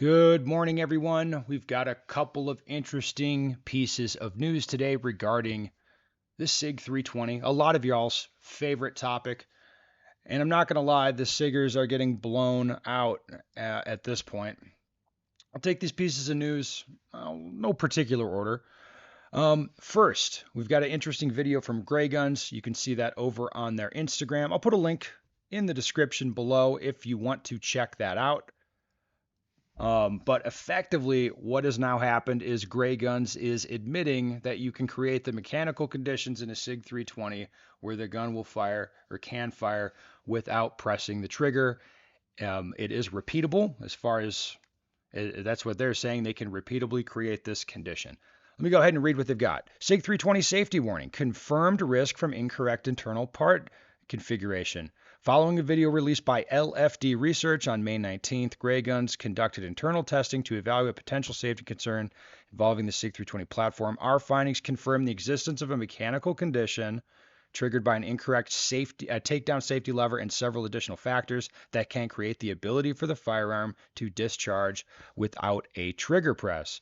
Good morning, everyone. We've got a couple of interesting pieces of news today regarding the SIG 320, a lot of y'all's favorite topic. And I'm not going to lie, the SIGers are getting blown out at this point. I'll take these pieces of news, no particular order. First, we've got an interesting video from Gray Guns. You can see that over on their Instagram. I'll put a link in the description below if you want to check that out. But effectively, what has now happened is Gray Guns is admitting that you can create the mechanical conditions in a SIG 320 where the gun will fire or can fire without pressing the trigger. It is repeatable as far as that's what they're saying. They can repeatably create this condition. Let me go ahead and read what they've got. SIG 320 safety warning. Confirmed risk from incorrect internal part configuration. Following a video released by LFD Research on May 19th, Gray Guns conducted internal testing to evaluate potential safety concern involving the SIG 320 platform. Our findings confirm the existence of a mechanical condition triggered by an incorrect takedown safety lever and several additional factors that can create the ability for the firearm to discharge without a trigger press.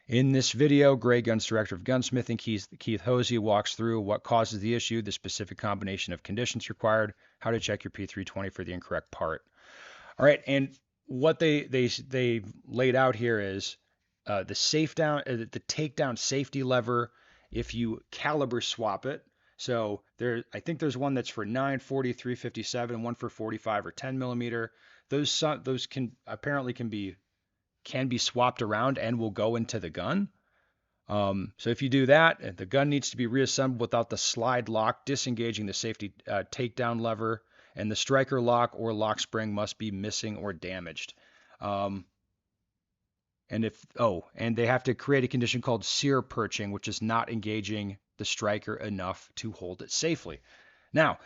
In this video, Gray Guns Director of Gunsmithing, Keith Hosey, walks through what causes the issue, the specific combination of conditions required, how to check your P320 for the incorrect part. All right, and what they laid out here is the the takedown safety lever. If you caliber swap it, so I think there's one that's for 940, 357, one for 45 or 10 millimeter. Those can apparently can be swapped around and will go into the gun. So if you do that, the gun needs to be reassembled without the slide lock disengaging the safety takedown lever, and the striker lock or lock spring must be missing or damaged. And they have to create a condition called sear perching, which is not engaging the striker enough to hold it safely. Now,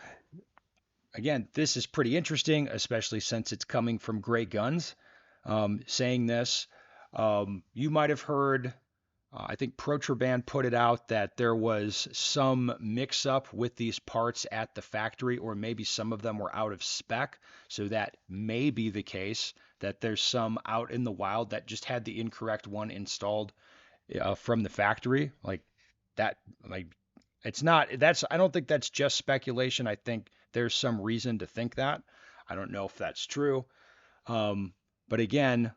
again, this is pretty interesting, especially since it's coming from Gray Guns saying this. You might have heard, I think Protraband put it out that there was some mix up with these parts at the factory, or maybe some of them were out of spec. So that may be the case, that there's some out in the wild that just had the incorrect one installed from the factory. Like that, like it's not, I don't think that's just speculation. I think there's some reason to think that. I don't know if that's true. But again,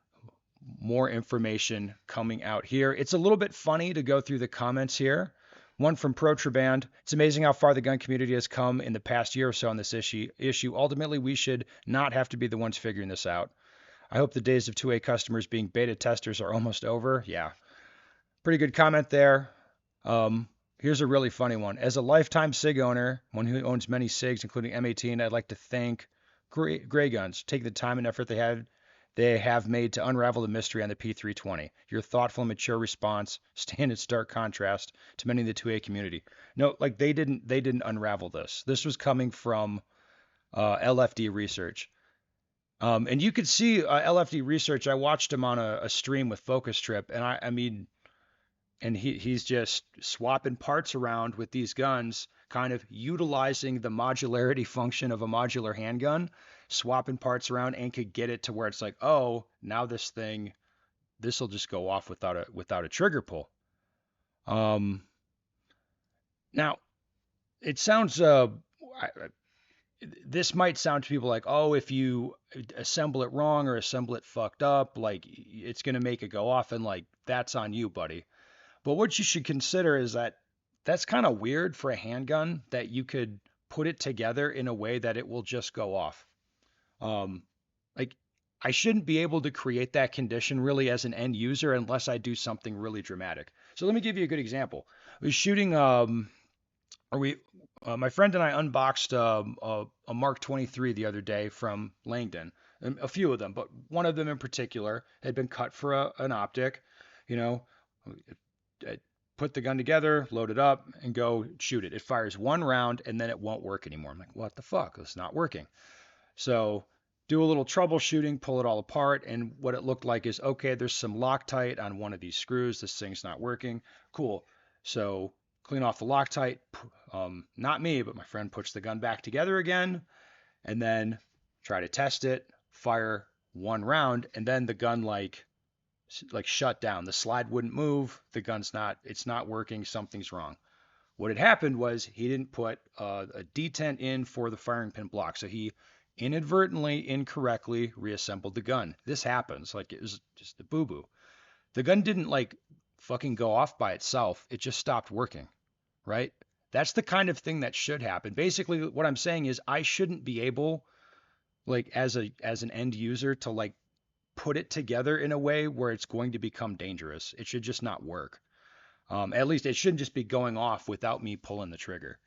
more information coming out here. It's a little bit funny to go through the comments here. One from Protraband. It's amazing how far the gun community has come in the past year or so on this issue. Ultimately, we should not have to be the ones figuring this out. I hope the days of 2A customers being beta testers are almost over. Yeah, pretty good comment there. Here's a really funny one. As a lifetime SIG owner, one who owns many SIGs, including M18, I'd like to thank Gray Guns. Take the time and effort they have made to unravel the mystery on the P320. Your thoughtful and mature response stand in stark contrast to many in the 2A community. No, like they didn't unravel this. This was coming from LFD Research. And you could see LFD Research. I watched him on a stream with Focus Trip, and I mean, and he's just swapping parts around with these guns, kind of utilizing the modularity function of a modular handgun, swapping parts around, and could get it to where it's like, oh, now this will just go off without a trigger pull. Now it sounds this might sound to people like, oh, if you assemble it wrong or assemble it fucked up, like it's gonna make it go off, and like that's on you, buddy. But what you should consider is that that's kind of weird for a handgun, that you could put it together in a way that it will just go off. Like I shouldn't be able to create that condition really as an end user unless I do something really dramatic. So let me give you a good example. I was shooting, my friend and I unboxed a Mark 23 the other day from Langdon, a few of them, but one of them in particular had been cut for an optic. You know, put the gun together, load it up, and go shoot it. It fires one round and then it won't work anymore. I'm like, what the fuck? It's not working. So do a little troubleshooting, pull it all apart, and what it looked like is, okay, there's some Loctite on one of these screws. This thing's not working. Cool. So clean off the Loctite. Not me, but my friend puts the gun back together again, and then try to test it, fire one round, and then the gun like like shut down. The slide wouldn't move. It's not working. Something's wrong. What had happened was he didn't put a detent in for the firing pin block. So he inadvertently, incorrectly reassembled the gun. This happens. Like it was just a boo-boo. The gun didn't like fucking go off by itself. It just stopped working, right? That's the kind of thing that should happen. Basically, what I'm saying is I shouldn't be able, like as an end user, to like put it together in a way where it's going to become dangerous. It should just not work. At least it shouldn't just be going off without me pulling the trigger.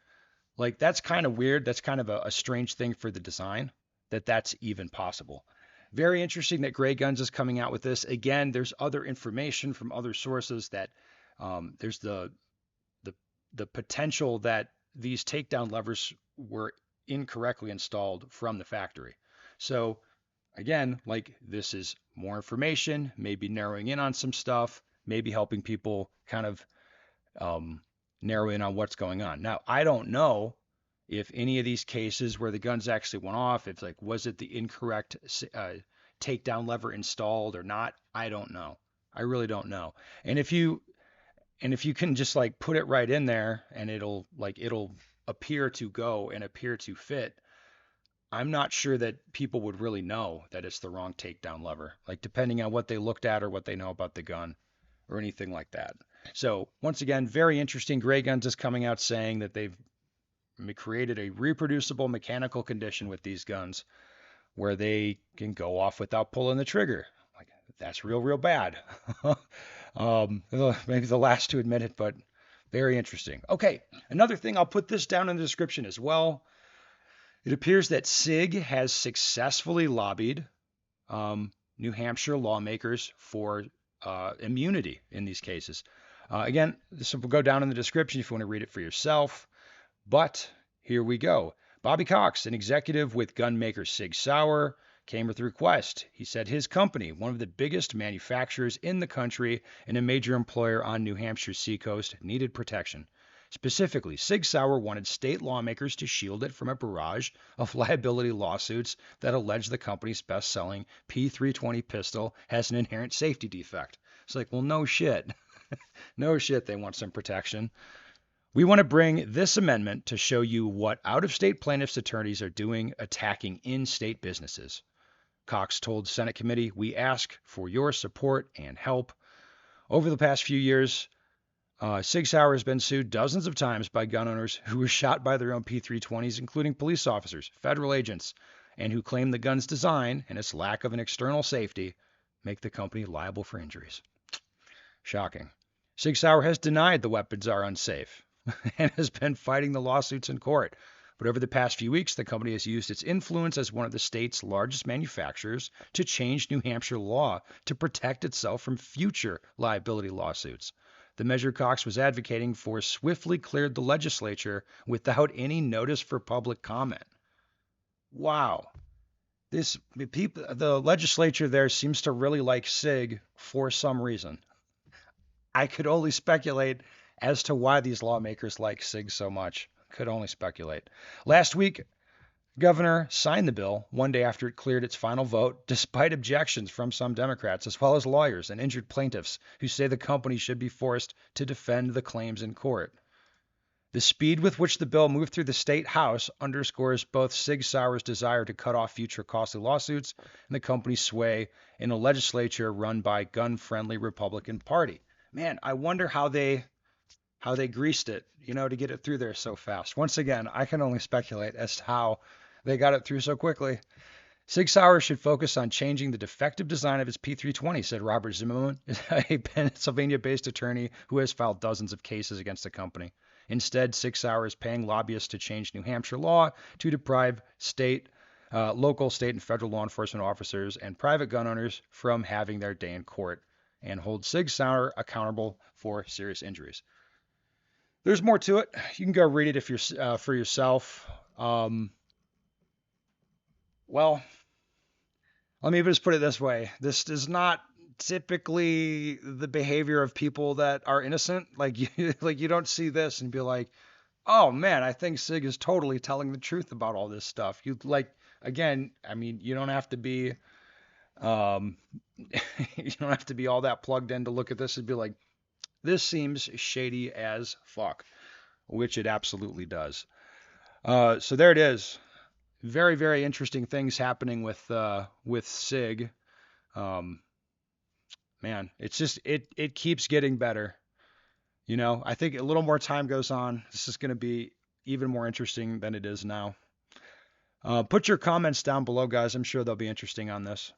Like that's kind of weird. That's kind of a strange thing for the design that that's even possible. Very interesting that Gray Guns is coming out with this. Again, there's other information from other sources that there's the the potential that these takedown levers were incorrectly installed from the factory. So again, like this is more information, maybe narrowing in on some stuff, maybe helping people kind of um, narrow in on what's going on. Now, I don't know if any of these cases where the guns actually went off, if like was it the incorrect takedown lever installed or not, I don't know. I really don't know. And if you can just like put it right in there and it'll appear to go and appear to fit, I'm not sure that people would really know that it's the wrong takedown lever, like depending on what they looked at or what they know about the gun or anything like that. So once again, very interesting. Gray Guns is coming out saying that they've created a reproducible mechanical condition with these guns where they can go off without pulling the trigger. Like that's real bad. Maybe the last to admit it, but very interesting. Okay, another thing, I'll put this down in the description as well. It appears that SIG has successfully lobbied New Hampshire lawmakers for immunity in these cases. Again, this will go down in the description if you want to read it for yourself. But here we go. Bobby Cox, an executive with gun maker Sig Sauer, came with a request. He said his company, one of the biggest manufacturers in the country and a major employer on New Hampshire's seacoast, needed protection. Specifically, Sig Sauer wanted state lawmakers to shield it from a barrage of liability lawsuits that allege the company's best-selling P320 pistol has an inherent safety defect. It's like, well, no shit. No shit, they want some protection. We want to bring this amendment to show you what out-of-state plaintiffs' attorneys are doing attacking in-state businesses. Cox told Senate committee, we ask for your support and help. Over the past few years, Sig Sauer has been sued dozens of times by gun owners who were shot by their own P320s, including police officers, federal agents, and who claim the gun's design and its lack of an external safety make the company liable for injuries. Shocking. Sig Sauer has denied the weapons are unsafe and has been fighting the lawsuits in court. But over the past few weeks, the company has used its influence as one of the state's largest manufacturers to change New Hampshire law to protect itself from future liability lawsuits. The measure Cox was advocating for swiftly cleared the legislature without any notice for public comment. Wow. The legislature there seems to really like SIG for some reason. I could only speculate as to why these lawmakers like SIG so much. Could only speculate. Last week, Governor signed the bill one day after it cleared its final vote, despite objections from some Democrats, as well as lawyers and injured plaintiffs who say the company should be forced to defend the claims in court. The speed with which the bill moved through the state house underscores both Sig Sauer's desire to cut off future costly lawsuits and the company's sway in a legislature run by gun-friendly Republican Party. Man, I wonder how they greased it, to get it through there so fast. Once again, I can only speculate as to how they got it through so quickly. Sig Sauer should focus on changing the defective design of its P320, said Robert Zimmerman, a Pennsylvania-based attorney who has filed dozens of cases against the company. Instead, Sig Sauer is paying lobbyists to change New Hampshire law to deprive local, state, and federal law enforcement officers and private gun owners from having their day in court and hold Sig Sauer accountable for serious injuries. There's more to it. You can go read it if you're for yourself. Well, let me just put it this way. This is not typically the behavior of people that are innocent. Like you don't see this and be like, oh man, I think Sig is totally telling the truth about all this stuff. Again, I mean, you don't have to be, You don't have to be all that plugged in to look at this and be like, this seems shady as fuck, which it absolutely does. So there it is. Very, very interesting things happening with SIG. Um, Man, it's just it keeps getting better. I think a little more time goes on, this is going to be even more interesting than it is now. Put your comments down below, guys. I'm sure they'll be interesting on this.